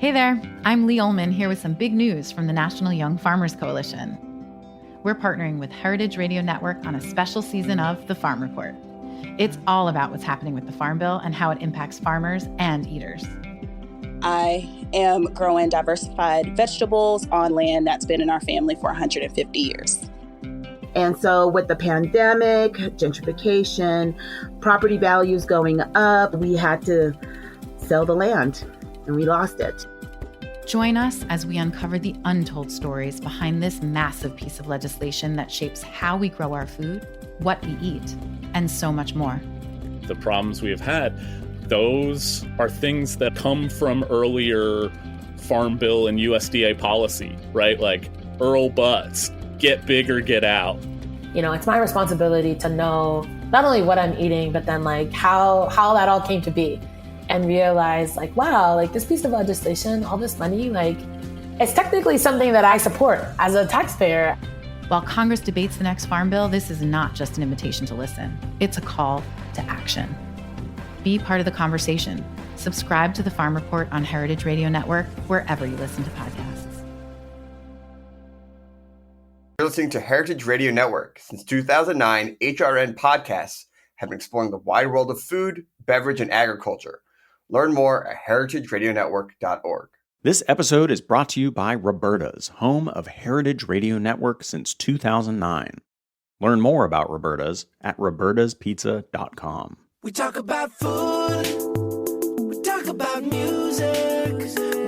Hey there, I'm Lee Ullman here with some big news from the National Young Farmers Coalition. We're partnering with Heritage Radio Network on a special season of The Farm Report. It's all about what's happening with the Farm Bill and how it impacts farmers and eaters. I am growing diversified vegetables on land that's been in our family for 150 years. And so with the pandemic, gentrification, property values going up, we had to sell the land and we lost it. Join us as we uncover the untold stories behind this massive piece of legislation that shapes how we grow our food, what we eat, and so much more. The problems we have had, those are things that come from earlier Farm Bill and USDA policy, right? Like Earl Butz, get big or get out. You know, it's my responsibility to know not only what I'm eating, but then like how that all came to be. And realize like, wow, like this piece of legislation, all this money, like it's technically something that I support as a taxpayer. While Congress debates the next Farm Bill, this is not just an invitation to listen. It's a call to action. Be part of the conversation. Subscribe to the Farm Report on Heritage Radio Network, wherever you listen to podcasts. You're listening to Heritage Radio Network. Since 2009, HRN podcasts have been exploring the wide world of food, beverage, and agriculture. Learn more at heritageradionetwork.org. This episode is brought to you by Roberta's, home of Heritage Radio Network since 2009. Learn more about Roberta's at robertaspizza.com. We talk about food, we talk about music,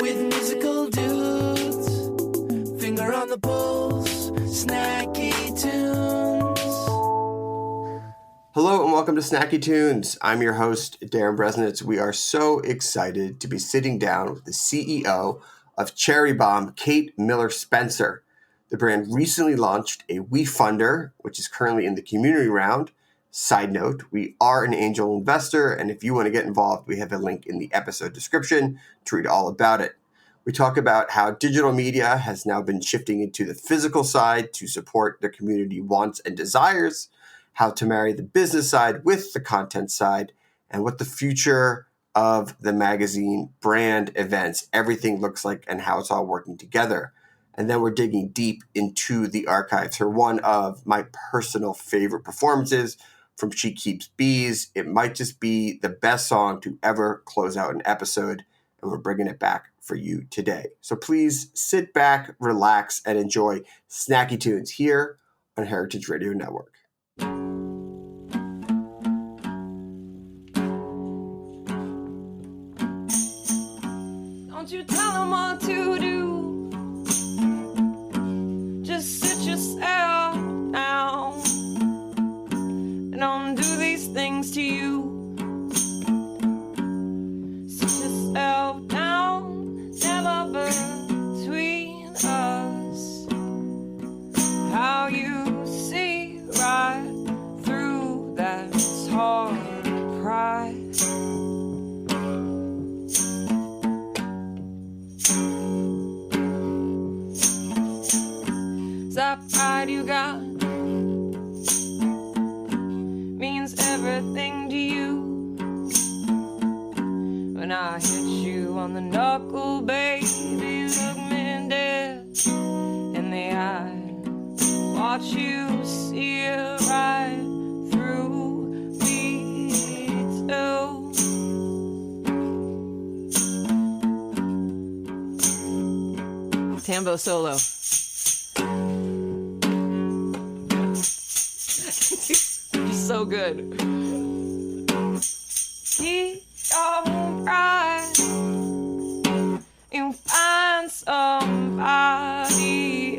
with musical dudes, finger on the pulse, snacky tunes. Hello and welcome to Snacky Tunes. I'm your host, Darren Bresnitz. We are so excited to be sitting down with the CEO of Cherry Bombe, Kate Miller Spencer. The brand recently launched a WeFunder, which is currently in the community round. Side note, we are an angel investor, and if you want to get involved, we have a link in the episode description to read all about it. We talk about how digital media has now been shifting into the physical side to support the community wants and desires, how to marry the business side with the content side, and what the future of the magazine, brand, events, everything looks like and how it's all working together. And then we're digging deep into the archives for one of my personal favorite performances from She Keeps Bees. It might just be the best song to ever close out an episode, and we're bringing it back for you today. So please sit back, relax, and enjoy Snacky Tunes here on Heritage Radio Network. Don't you tell them what to do. Just sit yourself down and don't do these things to you. Sit yourself down, never between us. How you see right through that hard pride. That pride you got means everything to you. When I hit you on the knuckle, baby, look me dead in the eye. Watch you see it right through me too. Tambo solo. So good. Keep your pride. You find somebody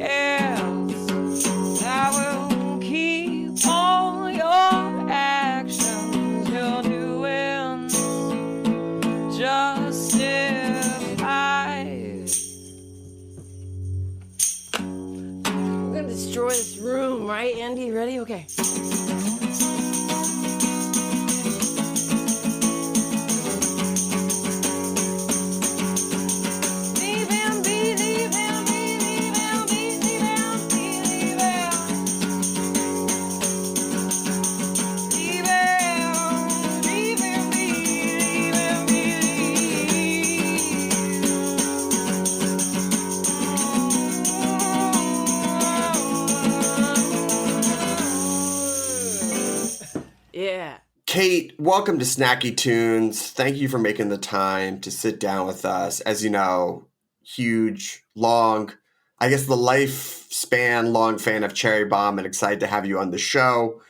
else that will keep all your actions you're doing justified. We're gonna destroy this room, right, Andy? Ready? Okay. Kate, welcome to Snacky Tunes. Thank you for making the time to sit down with us. As you know, huge, long, I guess the lifespan long fan of Cherry Bombe, and excited to have you on the show.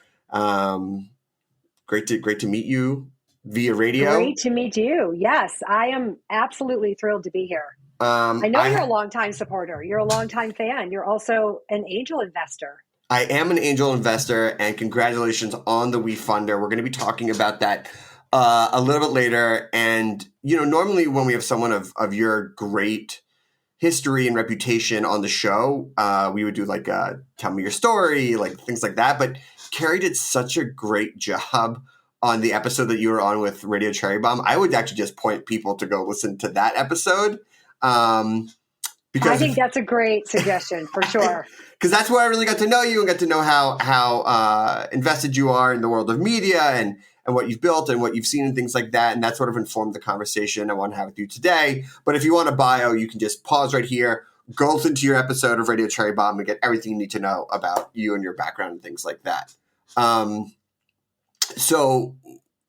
Great to meet you via radio. Great to meet you. Yes, I am absolutely thrilled to be here. I know you're a longtime supporter. You're a longtime fan. You're also an angel investor. I am an angel investor, and congratulations on the WeFunder. We're going to be talking about that a little bit later. And, you know, normally when we have someone of your great history and reputation on the show, we would do like tell me your story, like things like that. But Carrie did such a great job on the episode that you were on with Radio Cherry Bombe. I would actually just point people to go listen to that episode. Because I think that's a great suggestion for sure. Because that's where I really got to know you and got to know how invested you are in the world of media and what you've built and what you've seen and things like that. And that sort of informed the conversation I want to have with you today. But if you want a bio, you can just pause right here, go listen to your episode of Radio Cherry Bombe and get everything you need to know about you and your background and things like that. So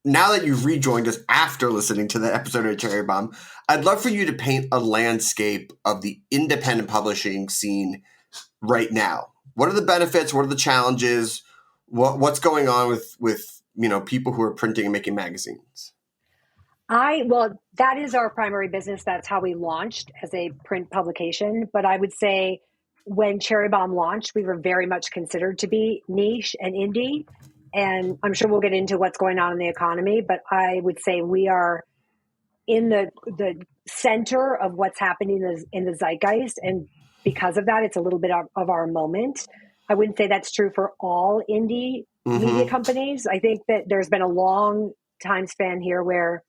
now that you've rejoined us after listening to that episode of Cherry Bombe, I'd love for you to paint a landscape of the independent publishing scene right now. What are the benefits? What are the challenges? What's going on with you know, people who are printing and making magazines? Well, that is our primary business. That's how we launched as a print publication. But I would say when Cherry Bombe launched, we were very much considered to be niche and indie. And I'm sure we'll get into what's going on in the economy, but I would say we are in the center of what's happening in the zeitgeist. And because of that, it's a little bit of our moment. I wouldn't say that's true for all indie media companies. I think that there's been a long time span here where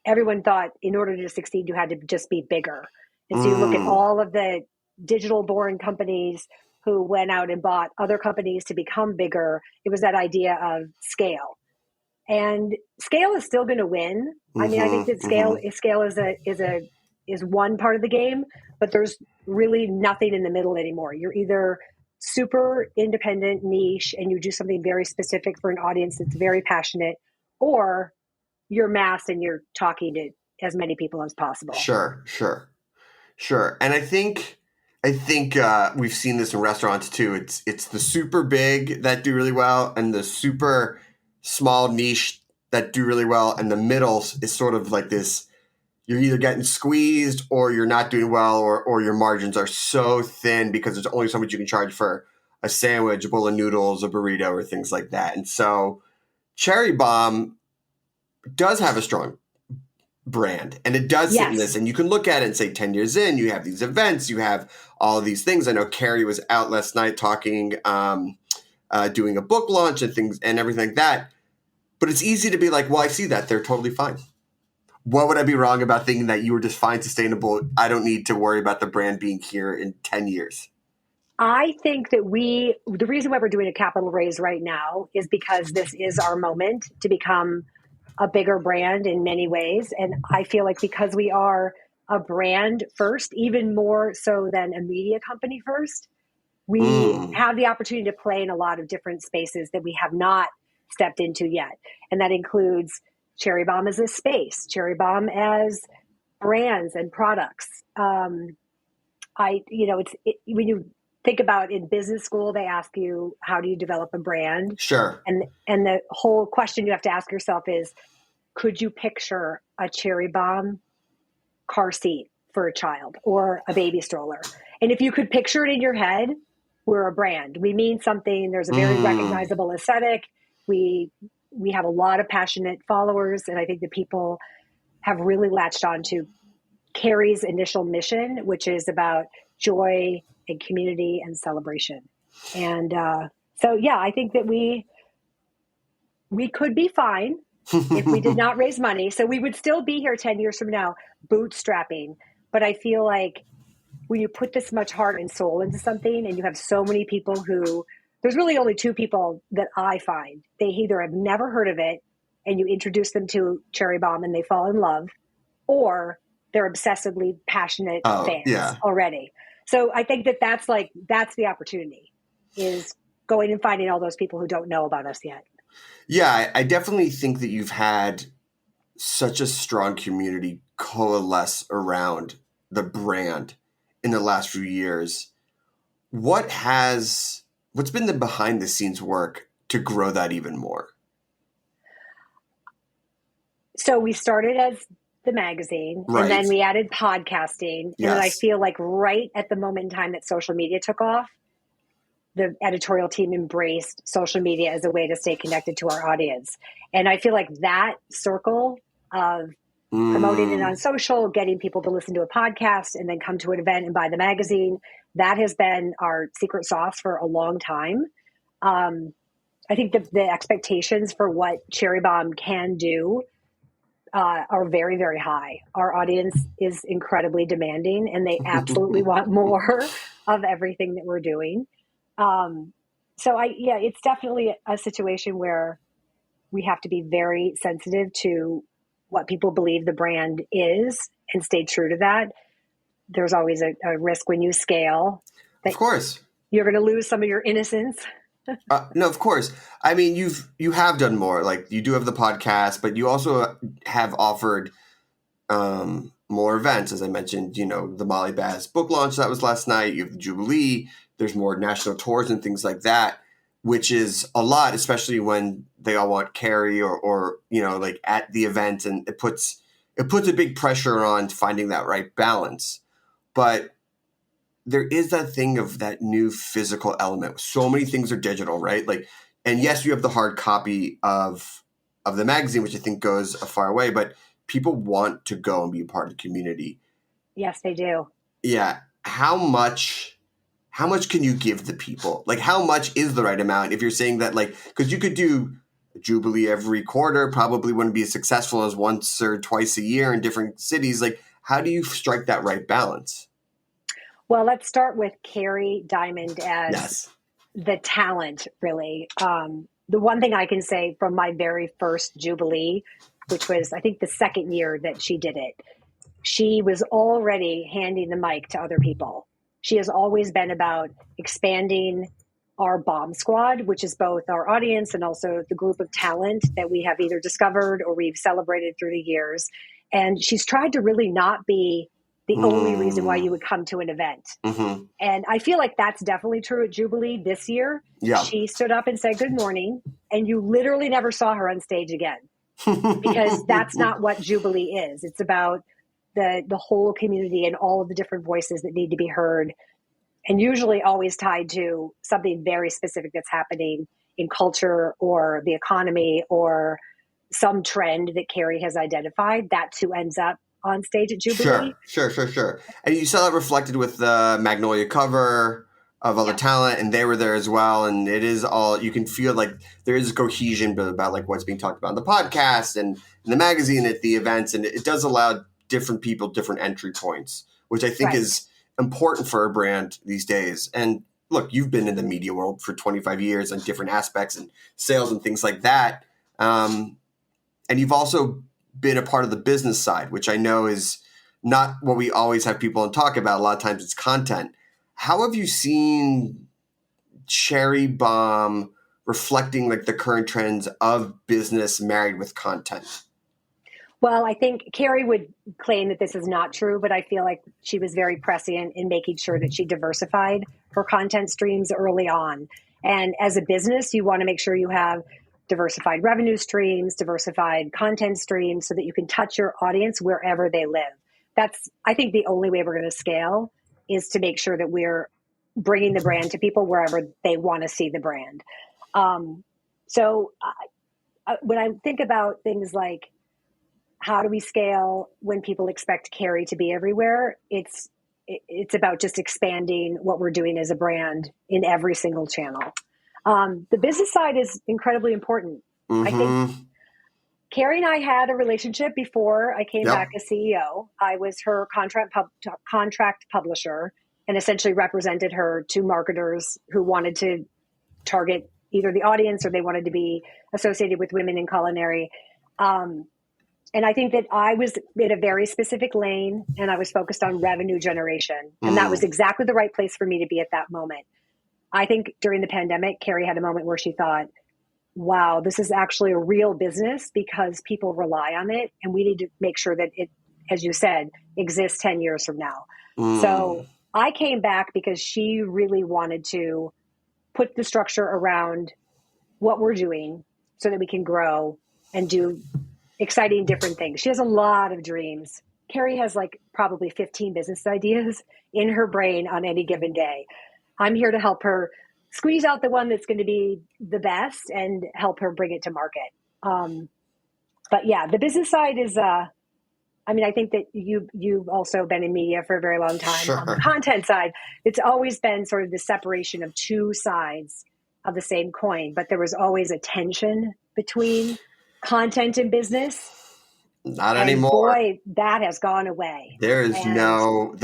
everyone thought in order to succeed, you had to just be bigger. And so you look at all of the digital born companies who went out and bought other companies to become bigger. It was that idea of scale. And scale is still going to win. I mean, I think that scale is one part of the game, but there's really nothing in the middle anymore. You're either super independent, niche, and you do something very specific for an audience that's very passionate, or you're mass and you're talking to as many people as possible. Sure. And I think we've seen this in restaurants too. It's the super big that do really well, and the super small niche that do really well, and the middle is sort of like this. You're either getting squeezed or you're not doing well, or your margins are so thin because there's only so much you can charge for a sandwich, a bowl of noodles, a burrito, or things like that. And so Cherry Bombe does have a strong brand, and it does sit in this. And you can look at it and say 10 years in, you have these events, you have all of these things. I know Carrie was out last night talking, doing a book launch and things and everything like that. But it's easy to be like, well, I see that. They're totally fine. What would I be wrong about thinking that you were just fine, sustainable? I don't need to worry about the brand being here in 10 years. I think that the reason why we're doing a capital raise right now is because this is our moment to become a bigger brand in many ways. And I feel like because we are a brand first, even more so than a media company first, we have the opportunity to play in a lot of different spaces that we have not stepped into yet. And that includes Cherry Bombe as a space, Cherry Bombe as brands and products. When you think about in business school, they ask you, how do you develop a brand? Sure. And the whole question you have to ask yourself is, could you picture a Cherry Bombe car seat for a child or a baby stroller? And if you could picture it in your head, we're a brand. We mean something. There's a very recognizable aesthetic. We have a lot of passionate followers, and I think that people have really latched on to Carrie's initial mission, which is about joy and community and celebration. And I think that we could be fine if we did not raise money. So we would still be here 10 years from now, bootstrapping. But I feel like when you put this much heart and soul into something, and you have so many people who, there's really only two people that I find. They either have never heard of it and you introduce them to Cherry Bombe and they fall in love, or they're obsessively passionate fans already. So I think that's the opportunity, is going and finding all those people who don't know about us yet. Yeah, I definitely think that you've had such a strong community coalesce around the brand in the last few years. What's been the behind the scenes work to grow that even more? So we started as the magazine, and then Right. we added podcasting. And then I Yes. feel like right at the moment in time that social media took off, the editorial team embraced social media as a way to stay connected to our audience. And I feel like that circle of promoting it on social, getting people to listen to a podcast and then come to an event and buy the magazine, that has been our secret sauce for a long time. I think the expectations for what Cherry Bombe can do are very, very high. Our audience is incredibly demanding, and they absolutely want more of everything that we're doing. It's definitely a situation where we have to be very sensitive to what people believe the brand is and stay true to that. There's always a risk when you scale that Of course. you're going to lose some of your innocence. No, of course. I mean, you have done more. Like, you do have the podcast, but you also have offered more events. As I mentioned, the Molly Bass book launch that was last night. You have the Jubilee. There's more national tours and things like that, which is a lot, especially when they all want Carrie or like at the event, and it puts a big pressure on finding that right balance. But there is that thing of that new physical element. So many things are digital, right? Like, and yes, you have the hard copy of the magazine, which I think goes a far way, but people want to go and be a part of the community. Yes, they do. Yeah. How much can you give the people? Like, how much is the right amount? If you're saying that, like, because you could do a Jubilee every quarter, probably wouldn't be as successful as once or twice a year in different cities. Like, how do you strike that right balance? Well, let's start with Carrie Diamond as Yes. the talent, really. The one thing I can say from my very first Jubilee, which was, I think, the second year that she did it, she was already handing the mic to other people. She has always been about expanding our bomb squad, which is both our audience and also the group of talent that we have either discovered or we've celebrated through the years. And she's tried to really not be the only reason why you would come to an event. Mm-hmm. And I feel like that's definitely true at Jubilee this year. Yeah. She stood up and said good morning, and you literally never saw her on stage again because that's not what Jubilee is. It's about the whole community and all of the different voices that need to be heard, and usually always tied to something very specific that's happening in culture or the economy or some trend that Carrie has identified. That too ends up on stage at Jubilee. Sure. And you saw that reflected with the Magnolia cover of all the talent, and they were there as well. And it is all, you can feel like there is a cohesion about like what's being talked about in the podcast and in the magazine at the events. And it does allow different people, different entry points, which I think is important for a brand these days. And look, you've been in the media world for 25 years on different aspects and sales and things like that. And you've also been a part of the business side, which I know is not what we always have people talk about. A lot of times it's content. How have you seen Cherry Bombe reflecting like the current trends of business married with content? Well, I think Carrie would claim that this is not true, but I feel like she was very prescient in making sure that she diversified her content streams early on. And as a business, you want to make sure you have diversified revenue streams, diversified content streams so that you can touch your audience wherever they live. That's, I think, the only way we're going to scale is to make sure that we're bringing the brand to people wherever they want to see the brand. So when I think about things like how do we scale when people expect Carrie to be everywhere, it's about just expanding what we're doing as a brand in every single channel. The business side is incredibly important. I think Carrie and I had a relationship before I came back as CEO. I was her contract publisher and essentially represented her to marketers who wanted to target either the audience or they wanted to be associated with women in culinary. And I think that I was in a very specific lane and I was focused on revenue generation. And that was exactly the right place for me to be at that moment. I think during the pandemic, Carrie had a moment where she thought, wow, this is actually a real business because people rely on it. And we need to make sure that it, as you said, exists 10 years from now. So I came back because she really wanted to put the structure around what we're doing so that we can grow and do exciting different things. She has a lot of dreams. Carrie has like probably 15 business ideas in her brain on any given day. I'm here to help her squeeze out the one that's going to be the best and help her bring it to market. But yeah, the business side is, I mean, I think that you've also been in media for a very long time. Sure. On the content side, it's always been sort of the separation of two sides of the same coin, but there was always a tension between content and business. Not and anymore. Boy, that has gone away. There's no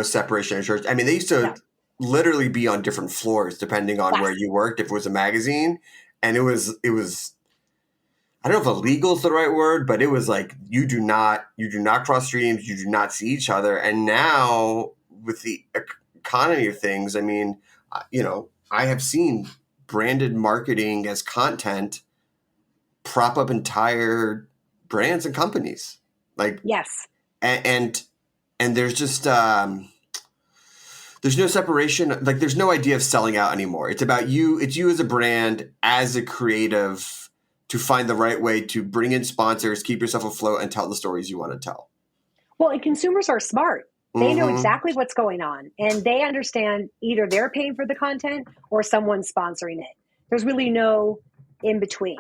separation of church. I mean, they used to literally be on different floors depending on where you worked. If it was a magazine, and it was. I don't know if illegal is the right word, but it was like you do not cross streams, you do not see each other. And now with the economy of things, I mean, I have seen branded marketing as content prop up entire brands and companies. Like yes, and there's just there's no separation. Like there's no idea of selling out anymore. It's about you. It's you as a brand, as a creative, to find the right way to bring in sponsors, keep yourself afloat, and tell the stories you want to tell. Well, and consumers are smart. They know exactly what's going on, and they understand either they're paying for the content or someone's sponsoring it. There's really no in between.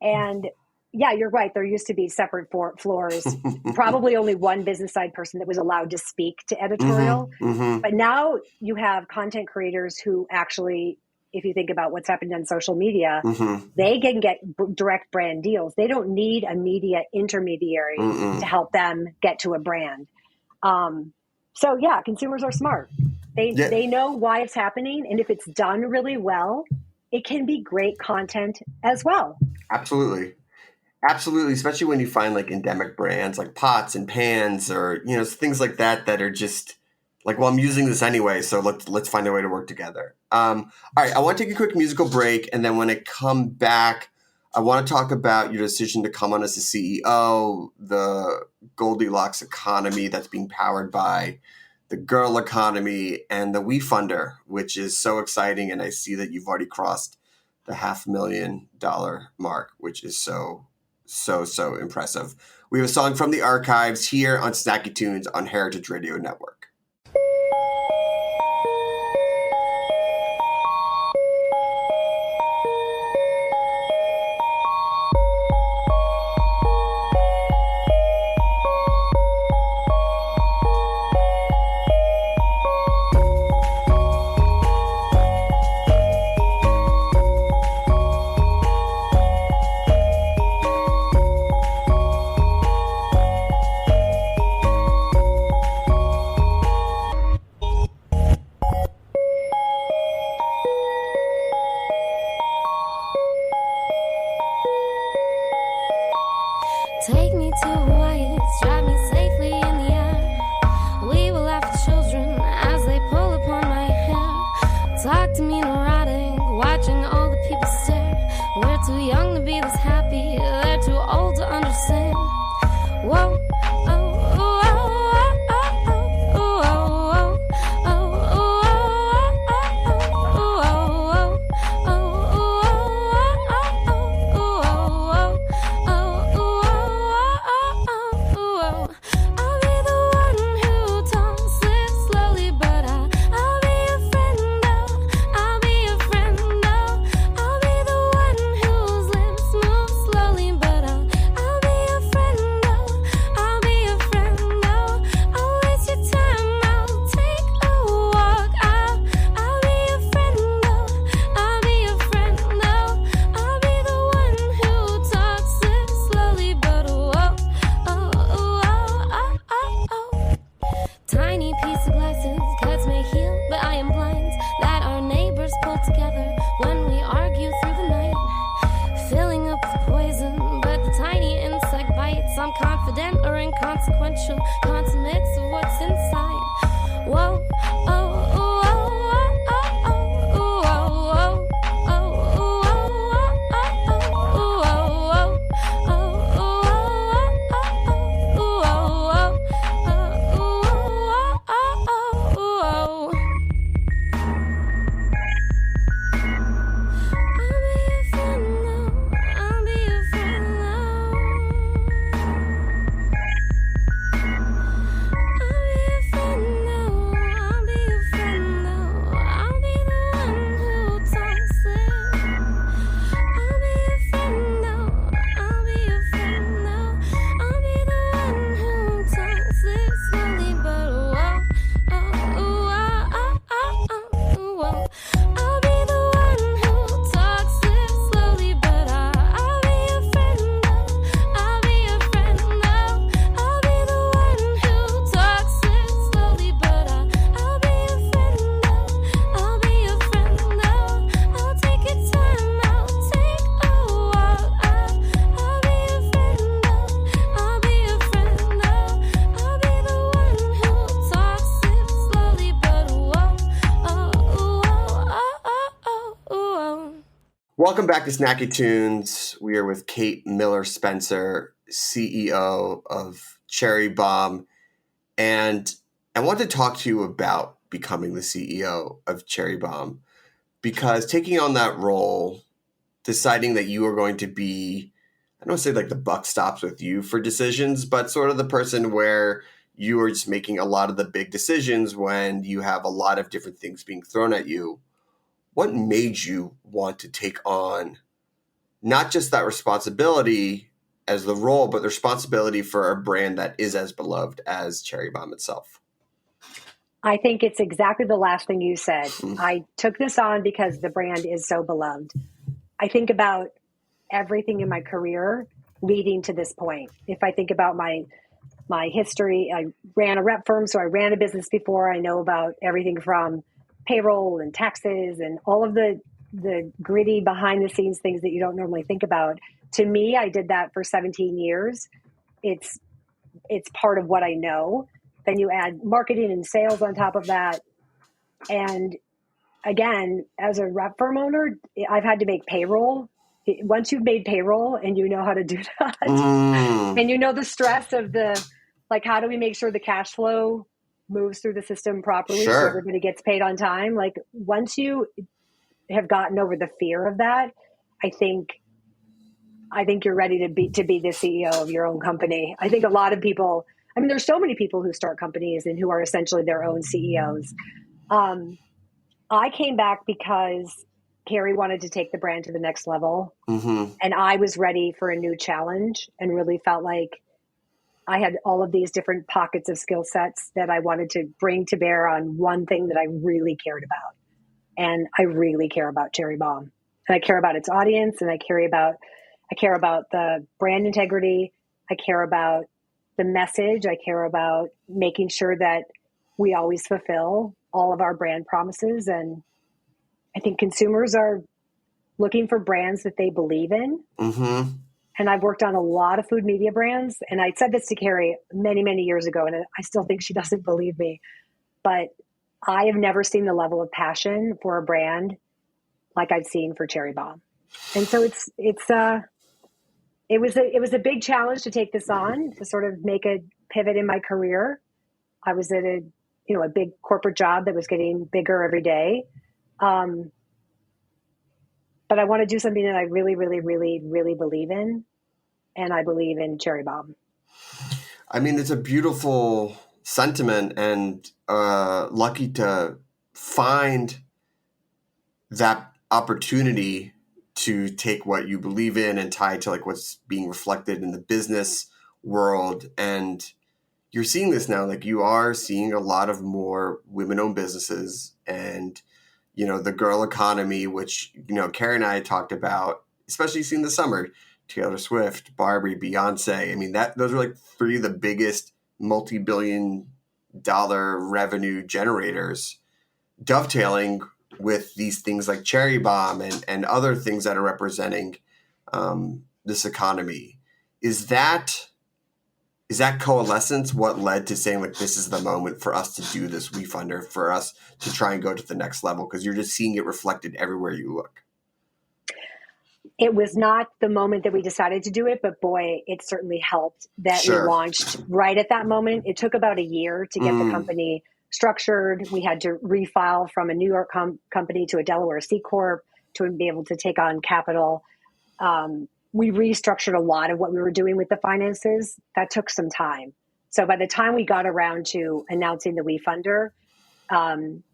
And yeah, you're right. There used to be separate floors, probably only one business side person that was allowed to speak to editorial. But now you have content creators who actually, if you think about what's happened on social media, they can get direct brand deals. They don't need a media intermediary to help them get to a brand. So yeah, consumers are smart. They know why it's happening. And if it's done really well, it can be great content as well. Absolutely. Especially when you find like endemic brands like pots and pans or, things like that are just like, well, I'm using this anyway, so let's find a way to work together. All right, I want to take a quick musical break, and then when I come back, I want to talk about your decision to come on as the CEO, the Goldilocks economy that's being powered by the girl economy, and the WeFunder, which is so exciting, and I see that you've already crossed the $500,000 mark, which is so impressive. We have a song from the archives here on Snacky Tunes on Heritage Radio Network. Take me to Hawaii, strap me safely in the air. We will laugh at children as they pull upon my hair. Talk to me neurotic, watching all the people stare. We're too young to be this happy, they're too old to understand. Whoa. Welcome back to Snacky Tunes. We are with Kate Miller Spencer, CEO of Cherry Bombe. And I want to talk to you about becoming the CEO of Cherry Bombe, because taking on that role, deciding that you are going to be, I don't want to say like the buck stops with you for decisions, but sort of the person where you are just making a lot of the big decisions when you have a lot of different things being thrown at you. What made you want to take on not just that responsibility as the role, but the responsibility for a brand that is as beloved as Cherry Bombe itself? I think it's exactly the last thing you said. I took this on because the brand is so beloved. I think about everything in my career leading to this point. If I think about my history, I ran a rep firm, so I ran a business before. I know about everything from payroll and taxes and all of the gritty behind the scenes things that you don't normally think about. To me, I did that for 17 years. It's part of what I know. Then you add marketing and sales on top of that. And again, as a rep firm owner, I've had to make payroll. Once you've made payroll and you know how to do that, and you know the stress of like, how do we make sure the cash flow moves through the system properly so everybody gets paid on time? Like, once you have gotten over the fear of that, I think you're ready to be the CEO of your own company. I think a lot of people, I mean, there's so many people who start companies and who are essentially their own CEOs. I came back because Carrie wanted to take the brand to the next level. And I was ready for a new challenge and really felt like I had all of these different pockets of skill sets that I wanted to bring to bear on one thing that I really cared about. And I really care about Cherry Bombe. And I care about its audience, and I care about the brand integrity. I care about the message. I care about making sure that we always fulfill all of our brand promises. And I think consumers are looking for brands that they believe in. And I've worked on a lot of food media brands. And I said this to Carrie many, many years ago, and I still think she doesn't believe me. But I have never seen the level of passion for a brand like I've seen for Cherry Bombe. And so it was a big challenge to take this on, to sort of make a pivot in my career. I was at a big corporate job that was getting bigger every day. But I want to do something that I really, really, really, really believe in. And I believe in Cherry Bombe. I mean, it's a beautiful sentiment, and lucky to find that opportunity to take what you believe in and tie it to like what's being reflected in the business world. And you're seeing this now, like you are seeing a lot of more women-owned businesses, and the girl economy, which, Carrie and I talked about, especially seeing this summer, Taylor Swift, Barbie, Beyonce. I mean, those are like three of the biggest multi-billion-dollar revenue generators, dovetailing with these things like Cherry Bombe and other things that are representing this economy. Is that coalescence what led to saying, like, this is the moment for us to do this WeFunder, for us to try and go to the next level? Because you're just seeing it reflected everywhere you look. It was not the moment that we decided to do it, but boy, it certainly helped that we launched right at that moment. It took about a year to get the company structured. We had to refile from a New York company to a Delaware C Corp to be able to take on capital. We restructured a lot of what we were doing with the finances. That took some time. So by the time we got around to announcing the WeFunder,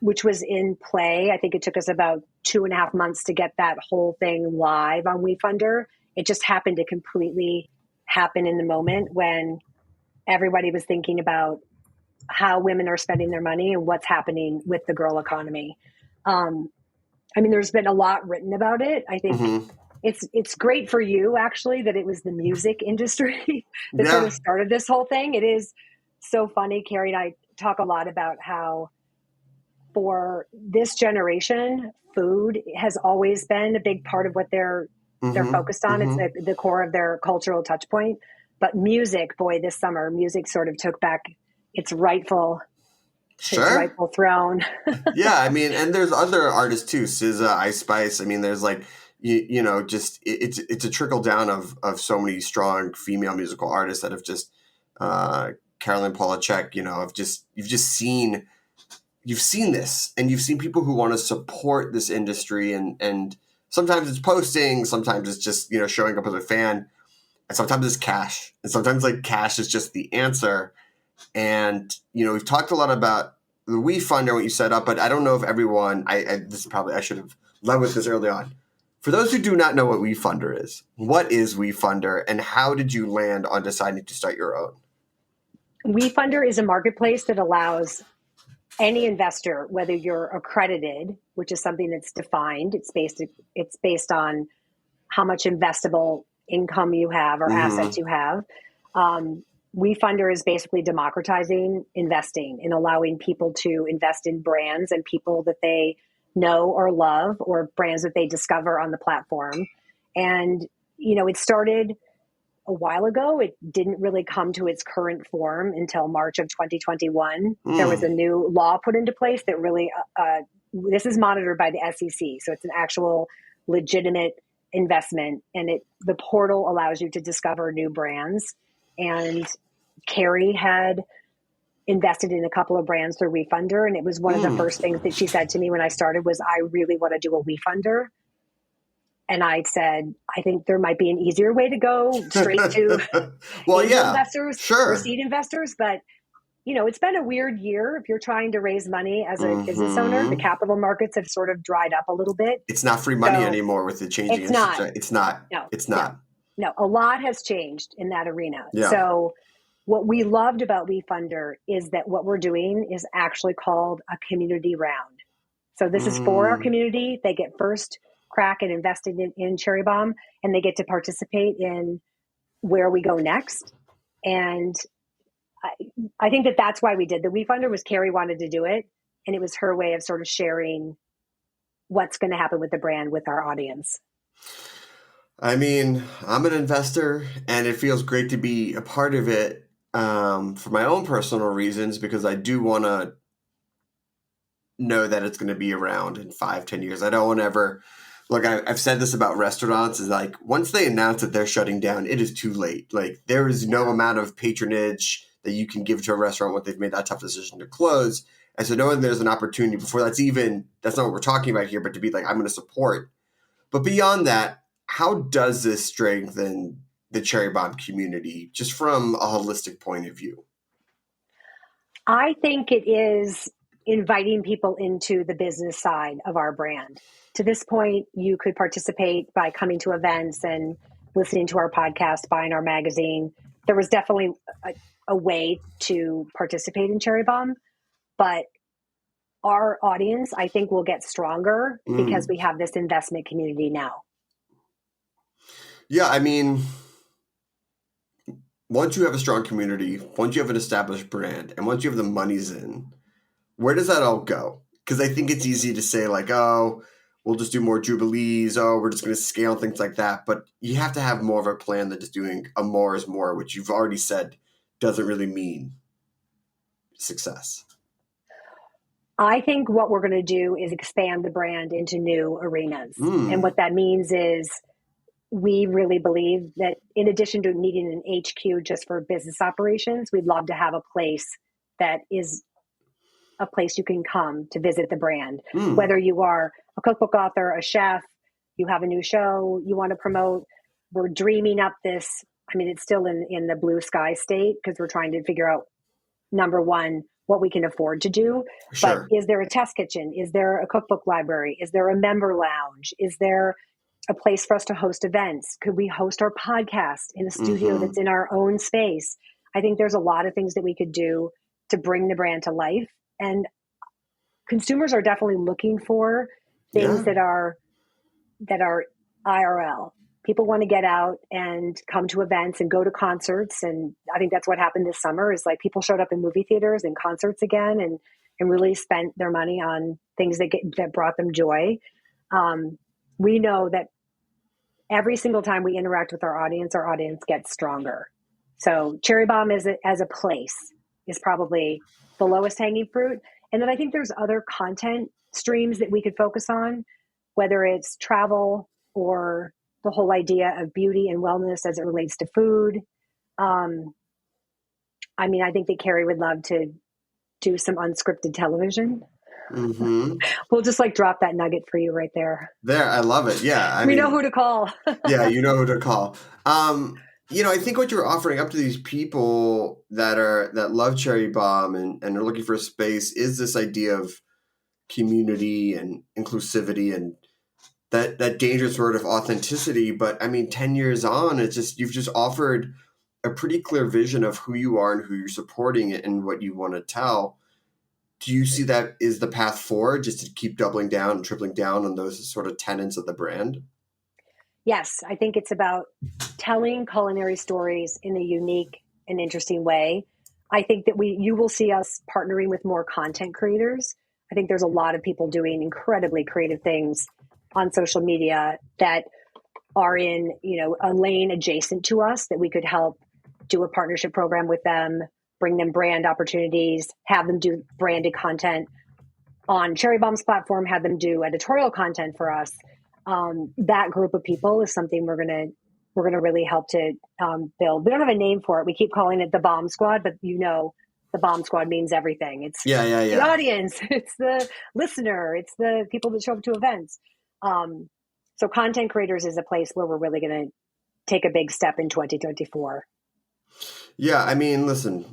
which was in play, I think it took us about 2.5 months to get that whole thing live on WeFunder. It just happened to completely happen in the moment when everybody was thinking about how women are spending their money and what's happening with the girl economy. I mean, there's been a lot written about it. I think it's great for you, actually, that it was the music industry that sort of started this whole thing. It is so funny. Carrie and I talk a lot about how for this generation, food has always been a big part of what they're focused on. It's the core of their cultural touch point. But music, boy, this summer, music sort of took back its rightful throne. Yeah, I mean, and there's other artists too. SZA, Ice Spice. I mean, there's like it's a trickle down of so many strong female musical artists that have just Carolyn Polachek, you've seen this, and you've seen people who want to support this industry, and sometimes it's posting, sometimes it's just showing up as a fan, and sometimes it's cash, and sometimes cash is just the answer. And we've talked a lot about the WeFunder, what you set up, but I don't know if everyone. I should have led with this early on. For those who do not know what WeFunder is, what is WeFunder, and how did you land on deciding to start your own? WeFunder is a marketplace that allows any investor, whether you're accredited, which is something that's defined, it's based on how much investable income you have or assets you have. WeFunder is basically democratizing investing and allowing people to invest in brands and people that they know or love, or brands that they discover on the platform. And, it started a while ago. It didn't really come to its current form until March of 2021. There was a new law put into place that really, this is monitored by the SEC. So it's an actual legitimate investment, and the portal allows you to discover new brands. And Carrie had invested in a couple of brands through WeFunder. And it was one of the first things that she said to me when I started was, I really want to do a WeFunder. And I said, I think there might be an easier way to go straight to investors or seed investors. But, it's been a weird year if you're trying to raise money as a business owner. The capital markets have sort of dried up a little bit. It's not free money anymore with the changing. It's not. It's not. No, it's not. No, a lot has changed in that arena. Yeah. So what we loved about WeFunder is that what we're doing is actually called a community round. So this is for our community. They get first crack at investing in Cherry Bombe, and they get to participate in where we go next. And I think that's why we did the WeFunder. Was Carrie wanted to do it, and it was her way of sort of sharing what's going to happen with the brand with our audience. I mean, I'm an investor, and it feels great to be a part of it for my own personal reasons, because I do want to know that it's going to be around in 5-10 years. I don't want to ever look. I've said this about restaurants: is once they announce that they're shutting down, it is too late. There is no amount of patronage that you can give to a restaurant when they've made that tough decision to close. And so knowing there's an opportunity before that's not what we're talking about here, but to be I'm going to support. But beyond that, how does this strengthen the Cherry Bombe community, just from a holistic point of view? I think it is inviting people into the business side of our brand. To this point, you could participate by coming to events and listening to our podcast, buying our magazine. There was definitely a way to participate in Cherry Bombe, but our audience, I think, will get stronger because we have this investment community now. Yeah, I mean, once you have a strong community, once you have an established brand, and once you have the monies in, where does that all go? Because I think it's easy to say we'll just do more Jubilees. We're just going to scale things like that. But you have to have more of a plan than just doing a more is more, which you've already said doesn't really mean success. I think what we're going to do is expand the brand into new arenas. And what that means is we really believe that in addition to needing an HQ just for business operations, we'd love to have a place that is a place you can come to visit the brand. Whether you are a cookbook author, a chef, you have a new show you want to promote, we're dreaming up this. I mean, it's still in the blue sky state because we're trying to figure out, number one, what we can afford to do. Sure. But is there a test kitchen? Is there a cookbook library? Is there a member lounge? Is there a place for us to host events? Could we host our podcast in a studio that's in our own space? I think there's a lot of things that we could do to bring the brand to life. And consumers are definitely looking for things that are IRL. People want to get out and come to events and go to concerts. And I think that's what happened this summer is people showed up in movie theaters and concerts again and really spent their money on things that brought them joy. We know that every single time we interact with our audience gets stronger. So Cherry Bombe as a place is probably the lowest hanging fruit. And then I think there's other content streams that we could focus on, whether it's travel for the whole idea of beauty and wellness as it relates to food. I mean, I think that Carrie would love to do some unscripted television. Mm-hmm. We'll just like drop that nugget for you right there. There, I love it. Yeah, We know who to call. Yeah, you know who to call. I think what you're offering up to these people that love Cherry Bombe and are looking for a space is this idea of community and inclusivity and that dangerous word of authenticity. But I mean, 10 years on, you've just offered a pretty clear vision of who you are and who you're supporting and what you want to tell. Do you see that is the path forward, just to keep doubling down and tripling down on those sort of tenets of the brand? Yes, I think it's about telling culinary stories in a unique and interesting way. I think that you will see us partnering with more content creators. I think there's a lot of people doing incredibly creative things on social media that are in, a lane adjacent to us that we could help do a partnership program with them, bring them brand opportunities, have them do branded content on Cherry Bombe's platform, have them do editorial content for us. That group of people is something we're gonna really help to build. We don't have a name for it. We keep calling it the Bomb Squad, but the Bomb Squad means everything. It's the audience, it's the listener, it's the people that show up to events. So content creators is a place where we're really going to take a big step in 2024. Yeah, I mean, listen,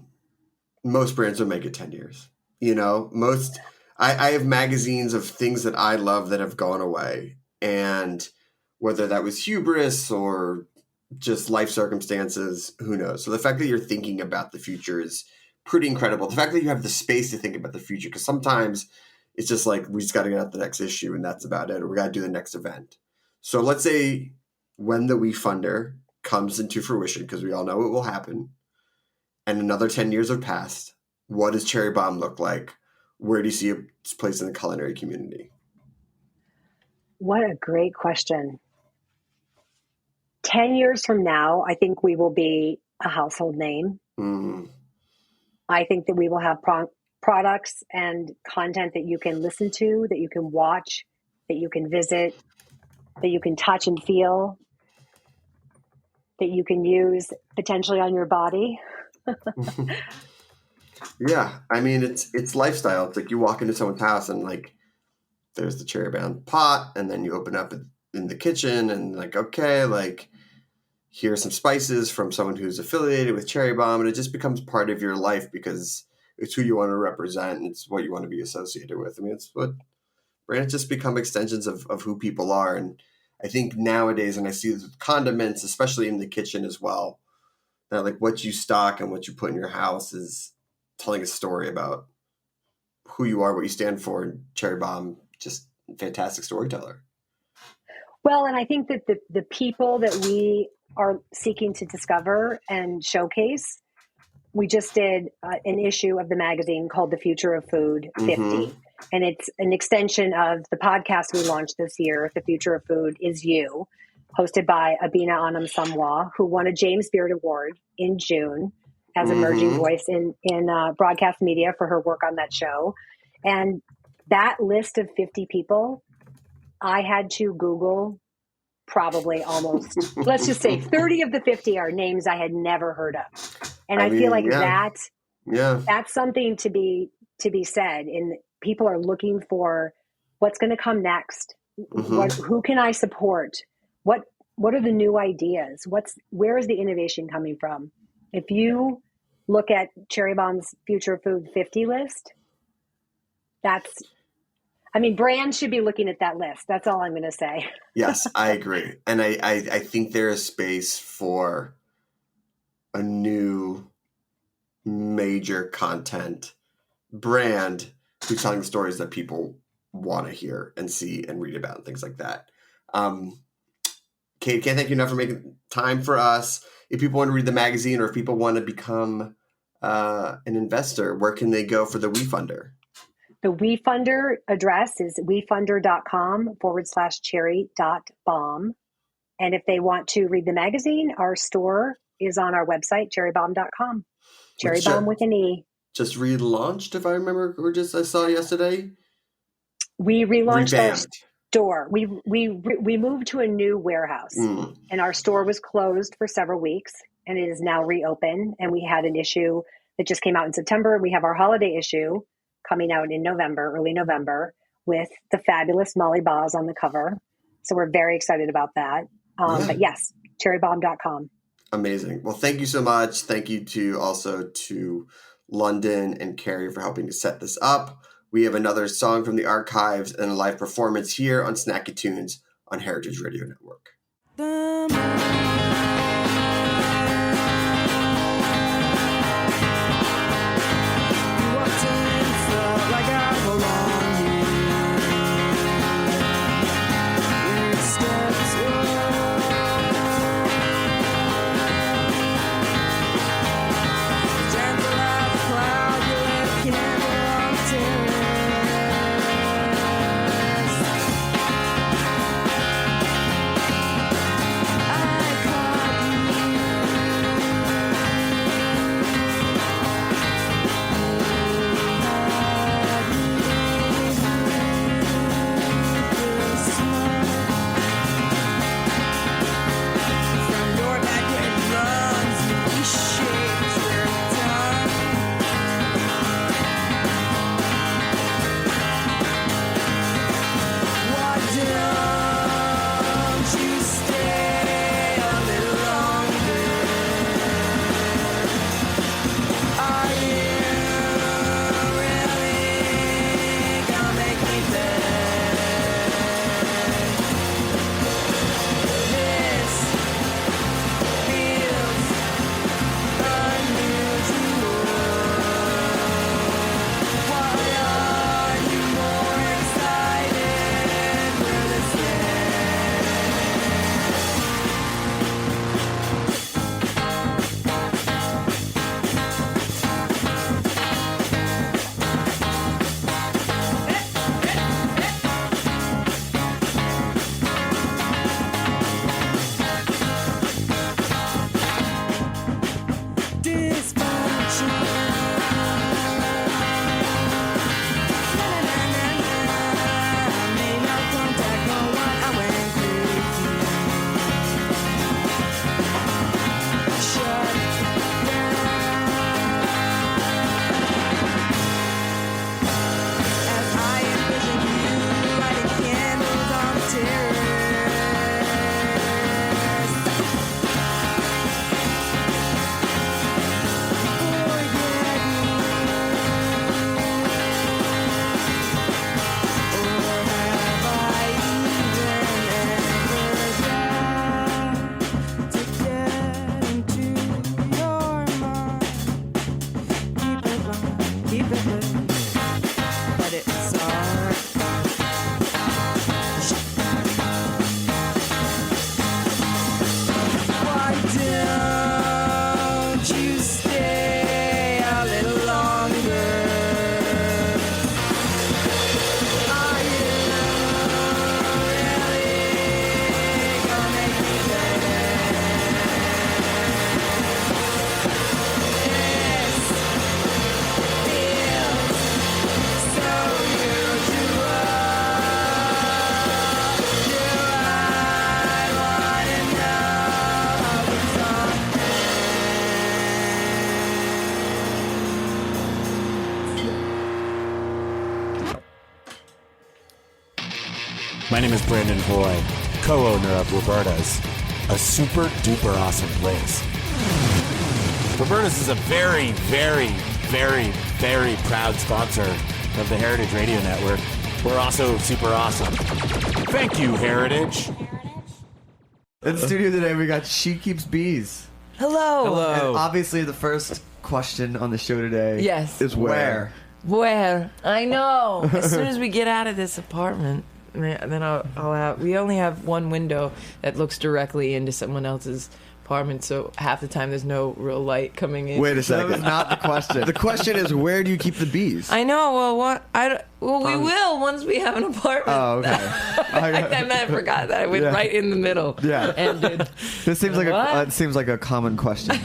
most brands will make it 10 years. I have magazines of things that I love that have gone away. And whether that was hubris or just life circumstances, who knows? So the fact that you're thinking about the future is pretty incredible. The fact that you have the space to think about the future, because sometimes it's just like, we just got to get out the next issue and that's about it, or we got to do the next event. So let's say when the WeFunder comes into fruition, because we all know it will happen, and another 10 years have passed, what does Cherry Bombe look like? Where do you see its place in the culinary community? What a great question. 10 years from now, I think we will be a household name. Mm. I think that we will have products and content that you can listen to, that you can watch, that you can visit, that you can touch and feel, that you can use potentially on your body. Yeah, I mean, it's lifestyle. It's like you walk into someone's house and like there's the Cherry Bombe pot, and then you open up in the kitchen and like, okay, like here's some spices from someone who's affiliated with Cherry Bombe, and it just becomes part of your life because it's who you want to represent and it's what you want to be associated with. I mean, it's what brands just become extensions of who people are. And I think nowadays, and I see this with condiments, especially in the kitchen as well, that like what you stock and what you put in your house is telling a story about who you are, what you stand for. And Cherry Bombe, just fantastic storyteller. Well, and I think that the people that we are seeking to discover and showcase, we just did an issue of the magazine called The Future of Food 50. Mm-hmm. And it's an extension of the podcast we launched this year, The Future of Food Is You, hosted by Abina Anam Samwa, who won a James Beard Award in June as emerging voice in broadcast media for her work on that show. And that list of 50 people, I had to Google probably almost, let's just say 30 of the 50 are names I had never heard of. And I feel like that's something to be said. And people are looking for what's going to come next. Mm-hmm. Who can I support? What are the new ideas? Where is the innovation coming from? If you look at Cherry Bombe's Future Food 50 list, brands should be looking at that list. That's all I'm going to say. Yes, I agree. And I think there is space for a new major content brand who's telling the stories that people want to hear and see and read about and things like that. Kate, can't thank you enough for making time for us. If people want to read the magazine or if people want to become an investor, where can they go for the WeFunder? The WeFunder address is wefunder.com/cherry.bombe. And if they want to read the magazine, our store is on our website, cherrybombe.com. Cherry Bombe with an E. Just relaunched, if I remember, or just I saw yesterday. We relaunched store. We moved to a new warehouse, and our store was closed for several weeks, and it is now reopened. And we had an issue that just came out in September. We have our holiday issue coming out in November, early November, with the fabulous Molly Boz on the cover. So we're very excited about that. But yes, cherrybomb.com. Amazing. Well, thank you so much. Thank you to London and Carrie for helping to set this up. We have another song from the archives and a live performance here on Snacky Tunes on Heritage Radio Network. My name is Brandon Hoy, co-owner of Roberta's, a super duper awesome place. Roberta's is a very, very, very, very proud sponsor of the Heritage Radio Network. We're also super awesome. Thank you, Heritage. In the studio today, we got She Keeps Bees. Hello. And obviously, the first question on the show today is where? Where? I know. As soon as we get out of this apartment, then I'll have. We only have one window that looks directly into someone else's apartment, so half the time there's no real light coming in. Wait a second. That was not the question. The question is, where do you keep the bees? I know. Well, what? We will once we have an apartment. Oh, okay. I forgot that. I went right in the middle. Yeah. And this seems like it seems like a common question.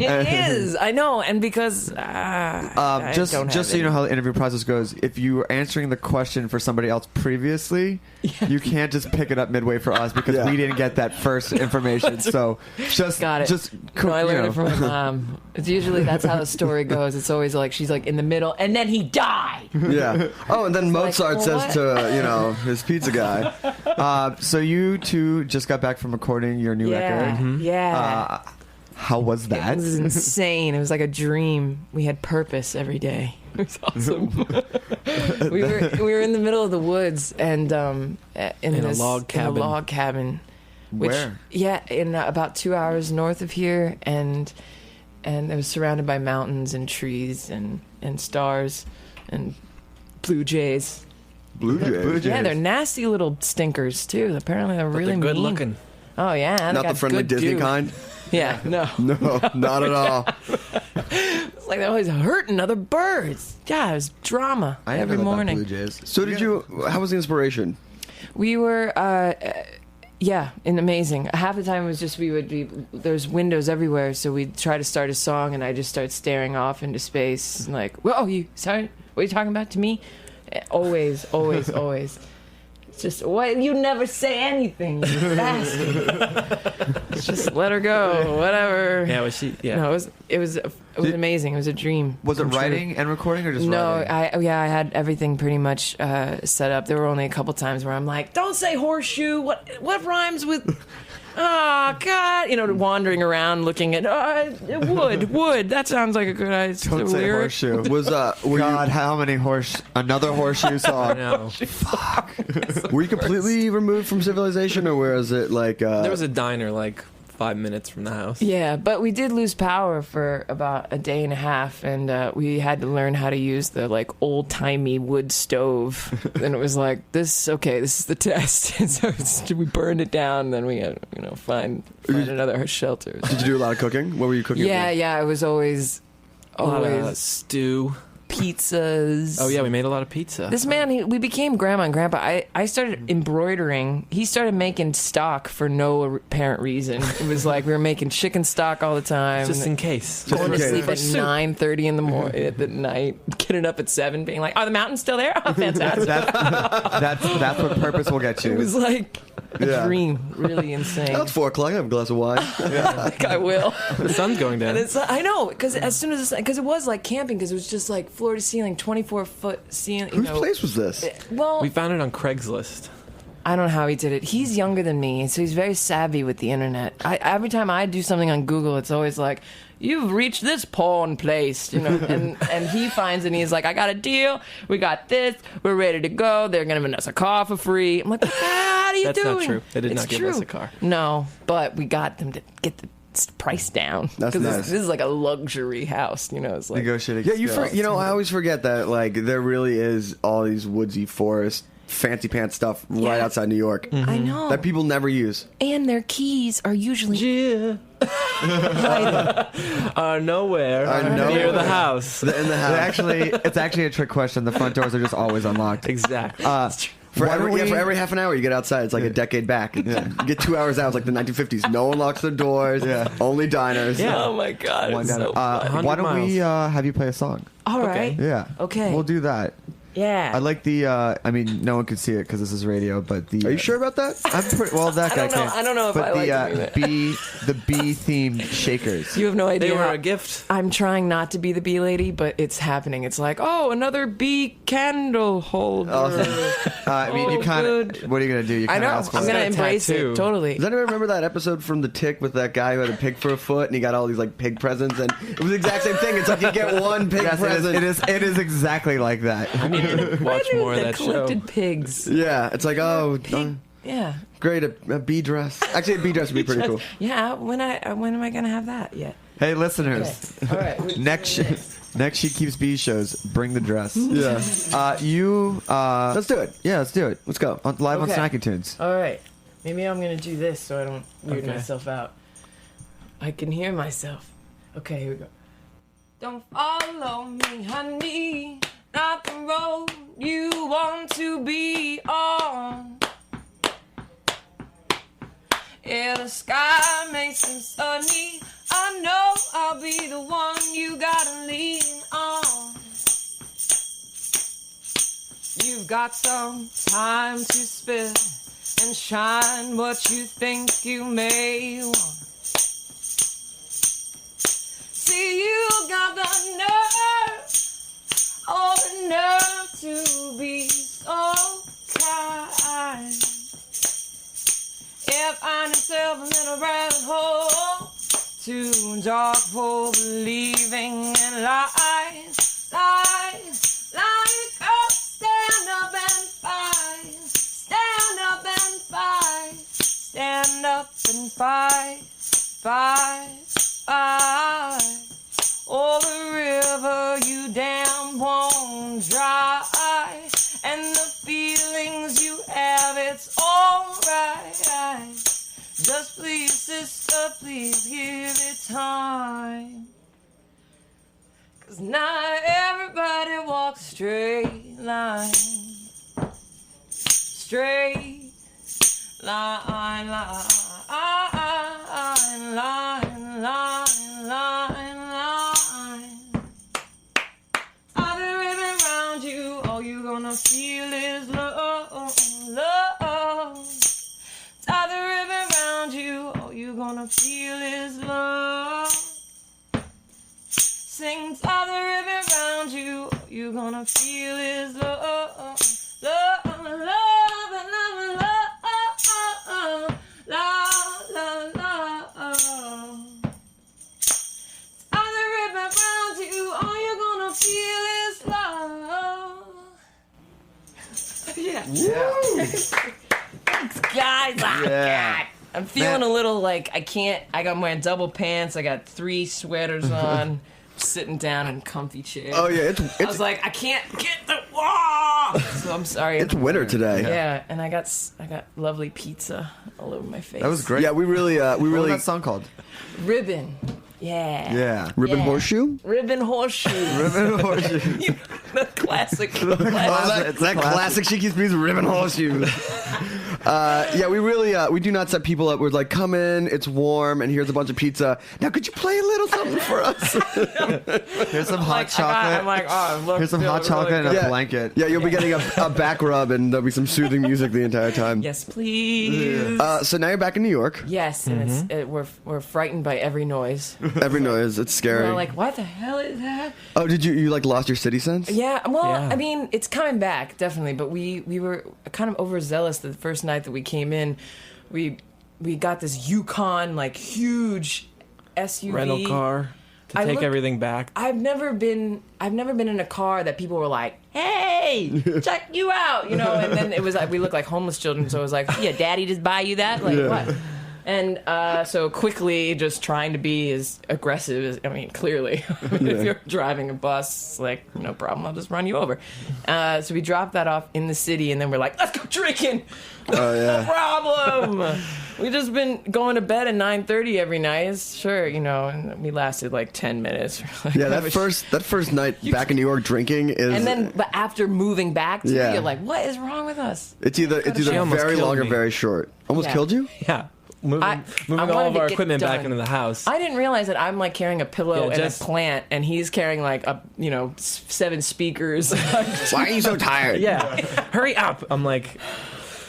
It is. I know, and because just so you know how the interview process goes, if you were answering the question for somebody else previously, you can't just pick it up midway for us because we didn't get that first information. So just got it. I learned it from my mom. It's usually that's how the story goes. It's always like she's like in the middle, and then he died. Yeah. Oh, and then Mozart says to his pizza guy. So you two just got back from recording your new record. Yeah. How was that? It was insane. It was like a dream. We had purpose every day. It was awesome. we were in the middle of the woods and in a log cabin. Where? Yeah, in about 2 hours north of here, and it was surrounded by mountains and trees and stars and blue jays. Blue jays. Yeah, they're nasty little stinkers too. Apparently, they're really good mean. looking. Oh yeah, Not the friendly Disney kind. Yeah, no, not at all. It's like they're always hurting other birds. Yeah, it was drama every morning. Blue jays. So how was the inspiration? We were, amazing. Half the time it was just there's windows everywhere, so we'd try to start a song, and I just start staring off into space, and like, whoa, sorry, what are you talking about to me? Always. It's just, what? You never say anything, you bastard. Just let her go, whatever. Yeah, was she? Yeah. No, it was amazing. It was a dream. Was it writing and recording, or just writing? No, I had everything pretty much set up. There were only a couple times where I'm like, don't say horseshoe. What rhymes with? Oh God! Wandering around looking at wood. That sounds like a good idea. Don't say lyric. horseshoe. Was how many another horseshoe song? No. Fuck. Were you completely removed from civilization, or where is it like? There was a diner like 5 minutes from the house. Yeah, but we did lose power for about a day and a half, and we had to learn how to use the like old-timey wood stove. And it was like, this is the test. And so we burned it down, and then we had find another shelter. Did you do a lot of cooking? What were you cooking? Yeah, it was always stew. Pizzas. Oh yeah, we made a lot of pizza. This man, we became grandma and grandpa. I started embroidering. He started making stock for no apparent reason. It was like we were making chicken stock all the time, just in case. Going to sleep at 9:30 in the morning at the night, getting up at 7, being like, "Are the mountains still there? Oh, fantastic!" That's what purpose will get you. It was like a dream, really insane. That's 4 o'clock. I have a glass of wine. I think I will. The sun's going down. And I know, because as soon as because it was like camping, because it was just like floor to ceiling, 24-foot ceiling. Whose place was this? Well, we found it on Craigslist. I don't know how he did it. He's younger than me, so he's very savvy with the internet. Every time I do something on Google, it's always like, "You've reached this porn place," and he finds it and he's like, "I got a deal. We got this. We're ready to go. They're gonna give us a car for free." I'm like, "How do you do it?" That's not true. They did not give us a car. No, but we got them to get the price down. That's nice. This is like a luxury house, It's like negotiating. Yeah, I always forget that like there really is all these woodsy forest fancy pants stuff right outside New York. Mm-hmm. I know that people never use, and their keys are usually are nowhere near the house. In the house. It's actually a trick question. The front doors are just always unlocked. Exactly. For every half an hour you get outside, it's like a decade back. You get 2 hours out, it's like the 1950s. No one locks their doors. Only diners. Yeah. Oh my God. Why don't we have you play a song? All right. Yeah. Okay. We'll do that. Yeah. I like the. I mean, no one can see it because this is radio. But the. Are you sure about that? I'm pretty well. That guy can't. I don't know if but I like the bee themed shakers. You have no idea. They were a gift. I'm trying not to be the bee lady, but it's happening. It's like, oh, another bee candle holder. Awesome. I mean, you kind of. What are you gonna do? You I know. I'm gonna embrace it totally. Does anyone remember that episode from The Tick with that guy who had a pig for a foot and he got all these like pig presents, and it was the exact same thing. It's like you get one pig present. It is exactly like that. I need to watch more of that show. Collected pigs. Yeah, it's like yeah. Great, a bee dress. Actually, a bee dress would be pretty cool. Yeah, when am I gonna have that yet? Hey, listeners. Okay. All right. Next She Keeps Bees shows. Bring the dress. Yeah. Let's do it. Yeah, let's do it. Let's go. Live on Snacky Tunes. All right. Maybe I'm gonna do this so I don't weird myself out. I can hear myself. Okay, here we go. Don't follow me, honey. Not the road you want to be on. Yeah, the sky may seem sunny. I know I'll be the one you gotta lean on. You've got some time to spare and shine what you think you may want. See, you got the nerve, oh, the nerve to be so kind. If I find yourself in a rabbit hole, too dark for believing in lies, lies, lies. Oh, stand up and fight, stand up and fight, stand up and fight, fight, fight. Oh, the river you dam won't dry, and the feelings you have, it's alright. Just please, sister, please give it time. 'Cause not everybody walks straight line. Straight line, line, line, line, line, line. I've been ripping around you, all you gonna feel is love, love. I've been ripping around you, all you gonna feel is love. Sing, I've been ripping around you, all you gonna feel is love, love, love, love, love, love, love, love. I've been ripping around you, all you're gonna feel is love. Yeah. Thanks, guys. Oh, God. I'm feeling a little like I got wearing double pants. I got 3 sweaters on. Sitting down in a comfy chair. Oh, yeah. I was like, I can't get the wall. So I'm sorry. It's winter today. Yeah, and I got lovely pizza all over my face. That was great. Yeah, we really. What was that song called? Ribbon. Yeah. Yeah. Ribbon Horseshoe? Ribbon Horseshoe. Ribbon Horseshoe. The classic. It's that classic She Keeps Bees Ribbon Horseshoe. Yeah, we really we do not set people up. We're like, come in, it's warm, and here's a bunch of pizza. Now, could you play a little something for us? Here's some hot chocolate. I'm like, oh, here's some hot chocolate and a blanket. Yeah, you'll be getting a back rub, and there'll be some soothing music the entire time. Yes, please. So now you're back in New York. Yes, and we're frightened by every noise. Every noise, it's scary. We're like, what the hell is that? Oh, did you like lost your city sense? Yeah, well, I mean, it's coming back, definitely, but we were kind of overzealous the first night that we came in. We got this Yukon, like, huge SUV. Rental car to take everything back. I've never been in a car that people were like, hey, check you out, you know, and then it was like, we looked like homeless children, so it was like, yeah, daddy just buy you that? Like, what? And so quickly just trying to be as aggressive as, I mean, clearly. If you're driving a bus, it's like, no problem, I'll just run you over. So we dropped that off in the city, and then we're like, let's go drinking. No problem. We just been going to bed at 9:30 every night. Sure, you know, and we lasted like 10 minutes. Yeah, that first night back in New York drinking is. And then, but after moving back to you're like, what is wrong with us? It's either very long or very short. Almost killed you? Yeah. Moving all of our equipment back into the house. I didn't realize that I'm like carrying a pillow and a plant, and he's carrying like 7 speakers. Why are you so tired? Yeah, hurry up! I'm like,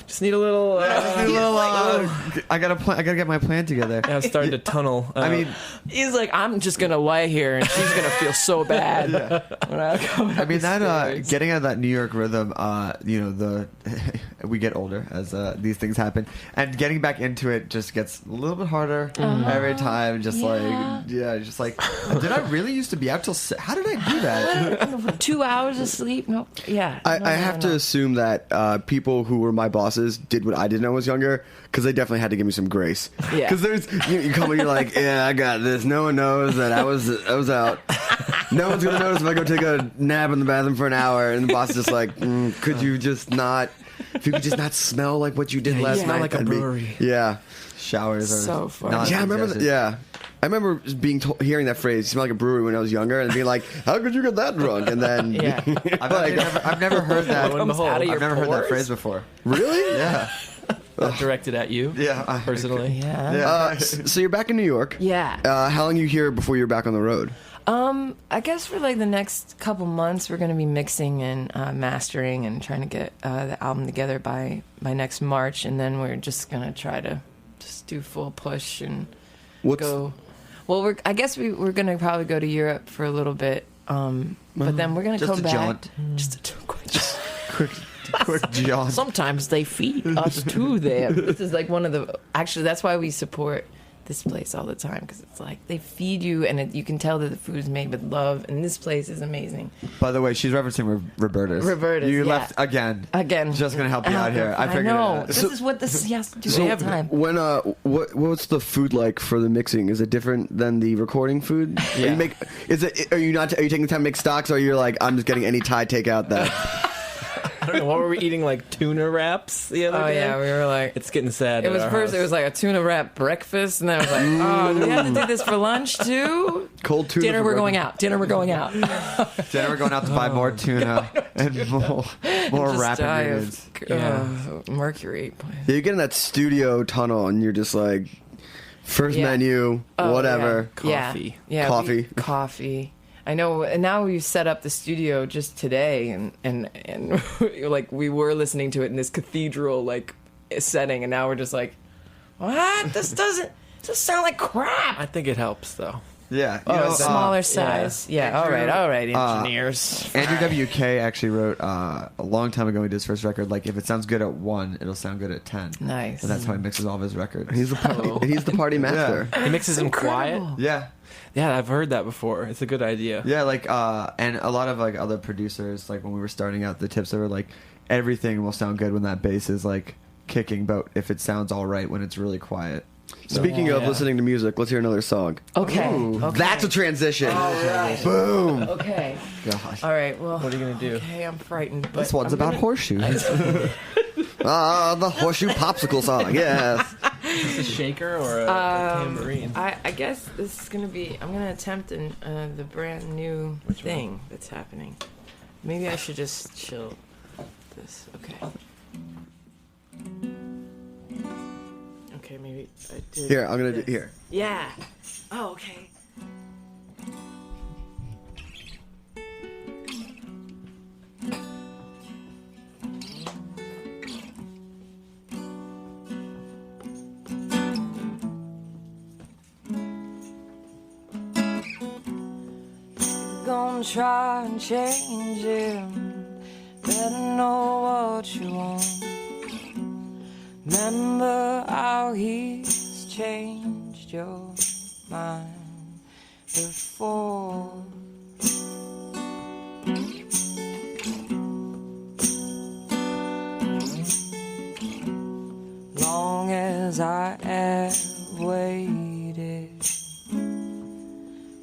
just need a little. I gotta get my plan together. Yeah, I'm starting to tunnel. I mean, he's like, I'm just gonna lay here, and she's gonna feel so bad. When I mean that getting out of that New York rhythm. We get older as these things happen, and getting back into it just gets a little bit harder every time. Just like did I really used to be out till? How did I do that? 2 hours of sleep? No. Yeah. I have to assume that people who were my bosses did what I did when I was younger, because they definitely had to give me some grace. Yeah. Because there's you come and you're like, yeah, I got this. No one knows that I was out. No one's gonna notice if I go take a nap in the bathroom for an hour. And the boss is just like, could you just not? If you could just not smell like what you did last night, like a brewery. Showers are so fun. Yeah, I remember that. Yeah. I remember hearing that phrase, "Smell like a brewery," when I was younger, and being like, "How could you get that drunk?" And then, I've never heard that. I've never heard that phrase before. Really? Yeah. Not directed at you. Yeah. Personally. Yeah. So you're back in New York. Yeah. How long are you here before you're back on the road? I guess for like the next couple months, we're going to be mixing and mastering and trying to get the album together by next March, and then we're just going to try to just do full push and go. Well, I guess we're going to probably go to Europe for a little bit, but then we're going to come back. Jaunt. Just a quick jaunt. Sometimes they feed us to them. This is like one of the. Actually, that's why we support this place all the time, because it's like they feed you, and you can tell that the food is made with love, and this place is amazing. By the way, she's referencing Roberta's. Roberta's, You yeah. left again. Just gonna help you out here. I figured know. it out. This is what he has to do all the time. When what's the food like for the mixing? Is it different than the recording food? Yeah. Are you taking the time to make stocks, or you're like, I'm just getting any Thai takeout that? I don't know. What were we eating? Like tuna wraps the other day? Yeah, we were like, it's getting sad. It was first. It was like a tuna wrap breakfast, and then I was like, oh, do we have to do this for lunch too? Cold tuna. Dinner, we're going out. Dinner, we're going out. Dinner, we're going out to buy more tuna and more wrap ingredients. Mercury. Yeah, you get in that studio tunnel, and you're just like, first menu, whatever. Coffee. Yeah. Coffee. I know, and now we've set up the studio just today, and like we were listening to it in this cathedral like setting, and now we're just like, what? This doesn't sound like crap. I think it helps though. Yeah. Smaller size. Yeah. All right, engineers. Andrew WK actually wrote a long time ago when he did his first record, like, if it sounds good at 1, it'll sound good at 10. Nice. And that's how he mixes all of his records. He's the party master. He mixes them quiet. Yeah. Yeah, I've heard that before. It's a good idea. Yeah, like, and a lot of, like, other producers, like, when we were starting out, the tips, they were like, everything will sound good when that bass is, like, kicking, but if it sounds all right when it's really quiet. Speaking of listening to music, let's hear another song. Okay. That's a transition. All right. Boom. Okay. Gosh. All right. Well, what are you gonna do? Okay, I'm frightened. But This one's about horseshoes. The horseshoe popsicle song. Yes. Is this a shaker or a tambourine? I guess this is gonna be. I'm gonna attempt the brand new thing that's happening. Maybe I should just chill this. Okay. Okay, maybe I did. Here, I'm gonna do here. Yeah. Oh, okay. Gonna try and change him. Better know what you want. Remember how he's changed your mind before. Long as I have waited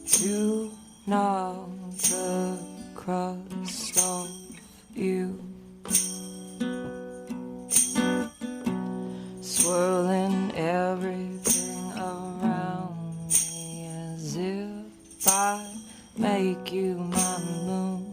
to knock the crust off you, swirling everything around me as if I make you my moon.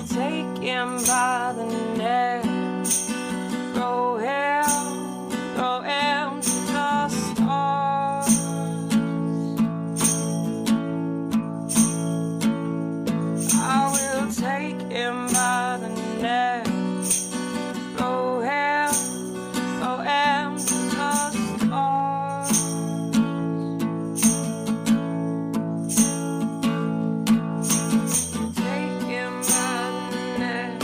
Take him by the neck, throw him to the stars. I will take him by the neck, throw him to the stars. Take him by the neck,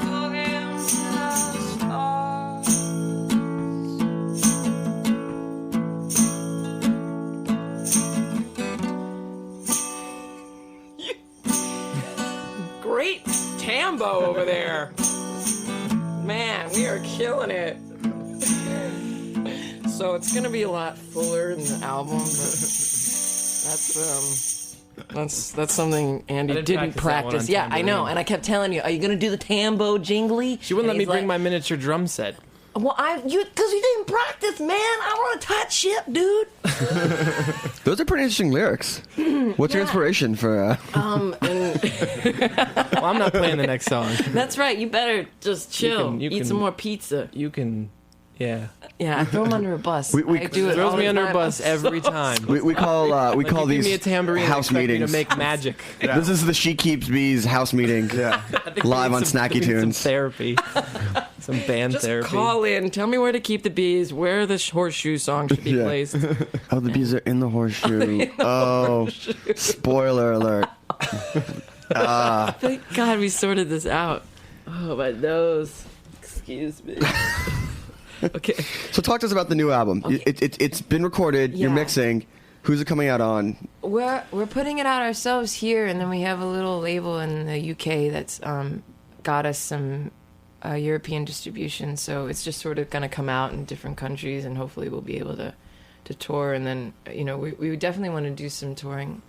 throw him to the stars. Great tambo over there. Man, we are killing it. So it's gonna be a lot fuller in the album, but that's something Andy didn't practice. Yeah, I know, and I kept telling you, are you gonna do the tambo jingly? She wouldn't let me bring my miniature drum set. Well, because you didn't practice, man. I want to touch shit, dude. Those are pretty interesting lyrics. What's your inspiration for? Well, I'm not playing the next song. That's right. You better just chill. Eat some more pizza. You can, yeah. Yeah, I throw him under a bus. I do it. Throws all me the under time. a bus every time. We call Give these me a tambourine and house expect me meetings. to make magic. Yeah. This is the She Keeps Bees house meeting. Yeah, live on Snacky Tunes. Some therapy, some band Just therapy. call in. Tell me where to keep the bees. Where the horseshoe song should be placed. Oh, the bees are in the horseshoe. Oh, spoiler alert. Thank God we sorted this out. Oh, my nose. Excuse me. Okay. So talk to us about the new album. Okay. It's been recorded. You're mixing. Who's it coming out on? We're putting it out ourselves here, and then we have a little label in the UK that's got us some European distribution. So it's just sort of going to come out in different countries, and hopefully we'll be able to tour. And then we would definitely want to do some touring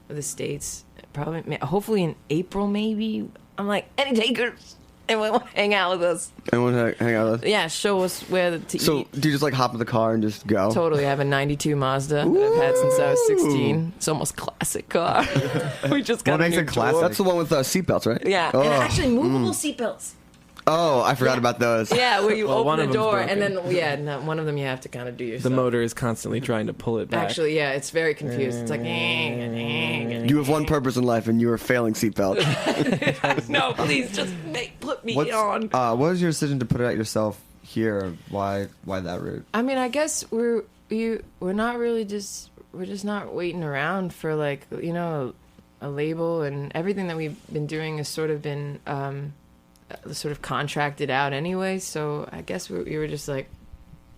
of the States. Probably, hopefully in April, maybe. I'm like, any takers? Anyone want to hang out with us? Anyone hang out with us? Yeah, show us where to eat. So do you just like hop in the car and just go? Totally. I have a 92 Mazda that I've had since I was 16. It's almost classic car. We just got What makes it classic? That's the one with seatbelts, right? Yeah, Oh. and actually movable seatbelts. Oh, I forgot about those. Yeah, where you one open of the them's door broken. and then one of them you have to kind of do yourself. The motor is constantly trying to pull it back. Actually, yeah, it's very confused. It's like, You have one purpose in life, and you are failing seatbelt. no, please just put me on. What was your decision to put it out yourself here? Why that route? I mean, I guess we're not really we're just not waiting around for like a label, and everything that we've been doing has sort of been sort of contracted out anyway. So I guess we were just like,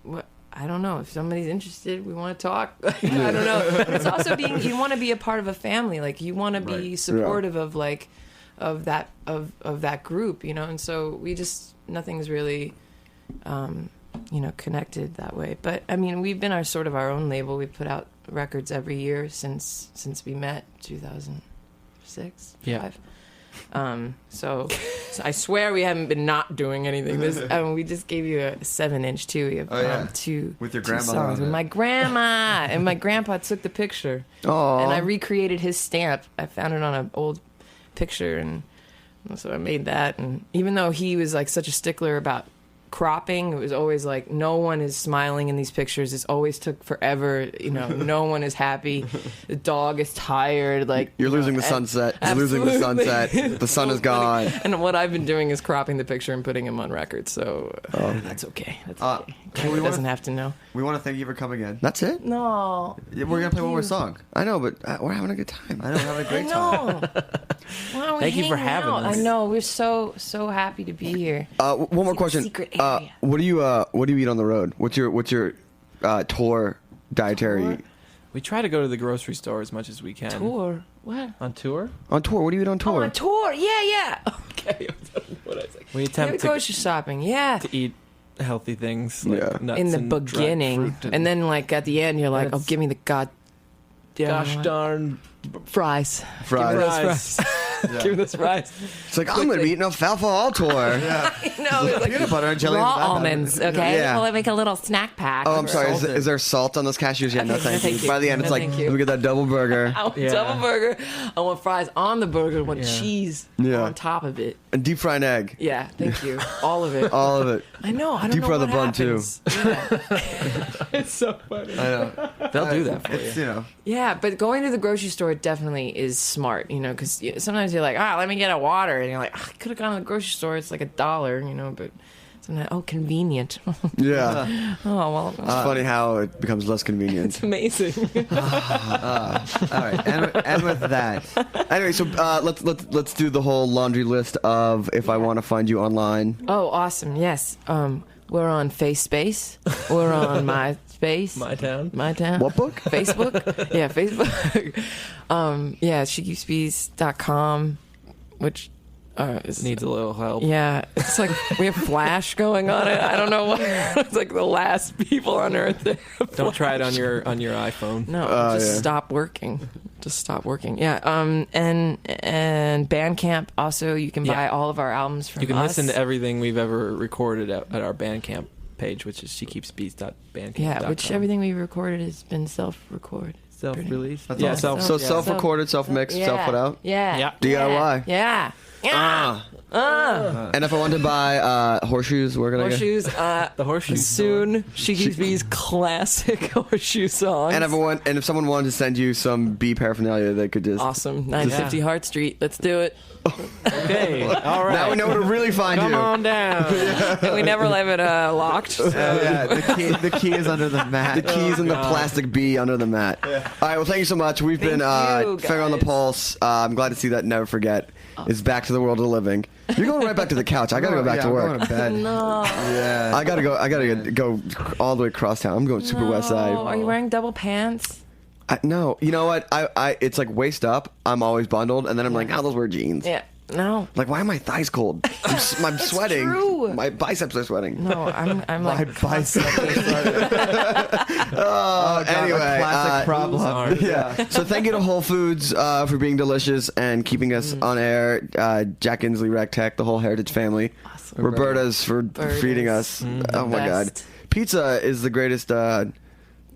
what? I don't know. If somebody's interested, we want to talk. I don't know. But it's also you want to be a part of a family. Like you want to be supportive of that group, and so nothing's really connected that way. But I mean, we've been our own label. We put out records every year since we met 2006. Yeah. 5. So I swear we haven't been not doing anything. We just gave you a 7-inch too. We have two with your two grandmother songs on with it. my grandma, and my grandpa took the picture. Aww. And I recreated his stamp. I found it on an old picture, and so I made that. And even though he was like such a stickler about cropping, it was always like no one is smiling in these pictures. It's always took forever. No one is happy. The dog is tired. Like You're losing the sunset. You're losing the sunset. The sun is gone. And what I've been doing is cropping the picture and putting him on record. So that's okay. That's okay. He doesn't have to know. We want to thank you for coming in. That's it? No. Yeah, we're gonna play one more song. I know, but we're having a good time. I know, we're having a great time. time. Thank you for having us. I know, we're so happy to be here. One more question. Secret area. What do you eat on the road? What's your tour dietary? We try to go to the grocery store as much as we can. Tour? What? On tour? On tour. What do you eat on tour? Oh, on tour. Yeah. Okay. What I was like. We attempt grocery shopping. Yeah. to eat healthy things like nuts In the and dried beginning, fruit and then like at the end, you're like, "Oh, give me the gosh darn fries." fries. Give me those fries. It's like, I'm going to be eating alfalfa all tour. I know. It's like Peanut butter and jelly. raw in the back. almonds. Okay. Yeah. Well, I make a little snack pack. Oh, I'm sorry. Salted. Is there salt on those cashews? Yeah, no, Okay, thank, thank you. By the end, it's No, like, thank you. let me get that double burger. I want double burger. I want fries on the burger. I want cheese on top of it. And deep fried egg. Yeah, thank you. All of it. All of it. I know. I don't Deep know fry what the bun, too. happens. Yeah. It's so funny. I know. They'll do that for It's, you. Yeah, but going to the grocery store definitely is smart, because sometimes you're like, let me get a water, and you're like, I could have gone to the grocery store. It's like $1, but sometimes, convenient. Yeah. Oh, well. It's funny how it becomes less convenient. It's amazing. All right, and with that, Anyway, so let's do the whole laundry list of if I want to find you online. Oh, awesome. Yes. We're on FaceSpace. We're on MySpace. My town. My town. What book? Facebook. Yeah, Facebook. Yeah, SheKeepsBees.com, which It needs a little help. Yeah, it's like we have Flash going on it. I don't know what. It's like the last people on Earth. Don't try it on your iPhone. No, stop working. Just stop working. Yeah. And Bandcamp also. You can buy all of our albums from us. You can listen to everything we've ever recorded at our Bandcamp page, which is shekeepsbeats.bandcamp.com. Yeah, which everything we recorded has been self-recorded. Self-released? Yeah, self-recorded, self-mixed, self-put out? Yeah. DIY? Yeah. And if I wanted to buy horseshoes, where can I Horseshoes, the horseshoes. Soon, She Keeps Bees classic horseshoe songs. And if someone wanted to send you some bee paraphernalia, they could just... Awesome. 950 Hart Street. Let's do it. Okay. All right. Now we know where to really find you. Come on down. And we never leave it locked. The key is under the mat. The key is in the plastic bee under the mat. Yeah. All right, well, thank you so much. We've been Finger on the Pulse. I'm glad to see that Never Forget is back to the world of the living. You're going right back to the couch. I got to go back to work. I'm going to bed. No. Yeah. I got to go all the way across town. I'm going super west side. Are you wearing double pants? No. You know what? It's like waist up. I'm always bundled, and then I'm like, I'll wear jeans. Yeah. No. Like, why are my thighs cold? I'm sweating. True. My biceps are sweating. No, I'm my like biceps are sweating. Anyway, classic problem. Yeah. So thank you to Whole Foods for being delicious and keeping us on air. Jack Inslee, Rec Tech, the whole Heritage family. Awesome. Roberta's for feeding us. Oh my God. Pizza is the greatest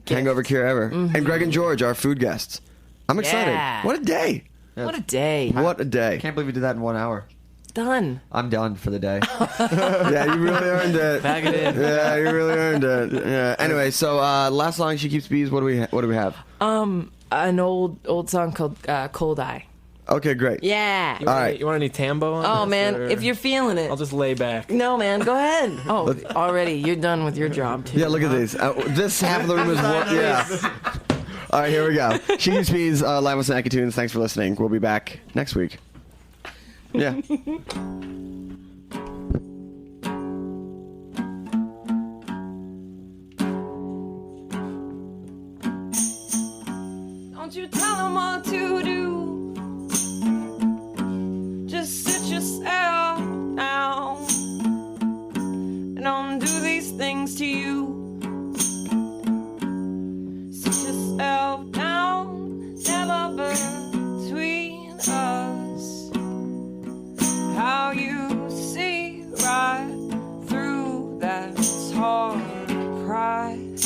hangover cure ever. And Greg and George, our food guests. I'm excited. Yeah. What a day. What a day. What a day. Can't believe we did that in 1 hour. Done. I'm done for the day. Yeah, you really earned it. Bag it in. Yeah, you really earned it. Yeah. Anyway, so last song, She Keeps Bees. What do we have? An old song called Cold Eye. Okay, great. Yeah. All right. You want any tambo on Oh this, man, or? if you're feeling it. I'll just lay back. No man, go ahead. Oh, already you're done with your job too. Yeah, look at these. This half of the room is yeah. All right, here we go. She Keeps Bees, live with Snacky Tunes. Thanks for listening. We'll be back next week. Yeah. Don't you tell them what to do. Just sit yourself down. And don't do these things to you. Sit yourself down. Never between us. How you see right through that hard pride.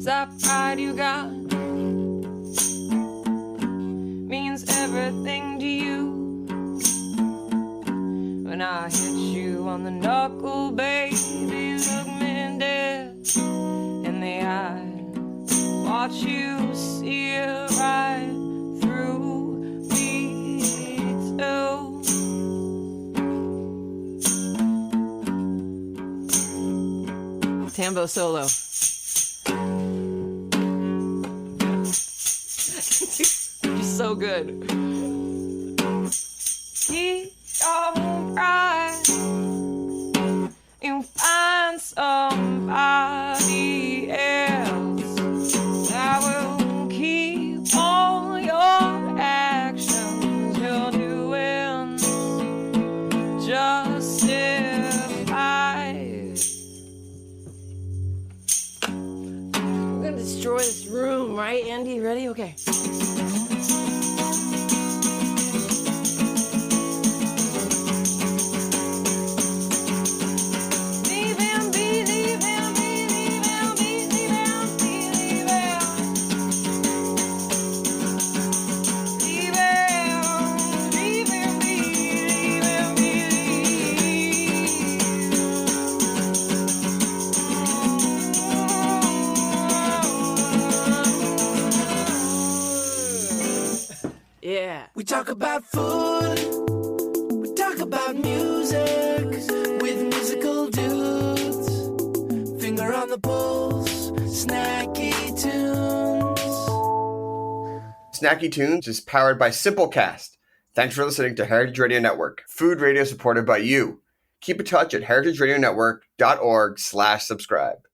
That pride you got means everything to you. When I hit you on the knuckle, baby, look me dead in the eye. Watch you see it right through me too. Tambo solo. You're so good. Keep your pride. You find somebody else that will keep all your actions you're doing justified. We're gonna destroy this room, right, Andy? Ready? Okay. Yeah. We talk about food, we talk about music with musical dudes. Finger on the pulse, snacky tunes. Snacky Tunes is powered by Simplecast. Thanks for listening to Heritage Radio Network, food radio supported by you. Keep in touch at heritageradionetwork.org/subscribe.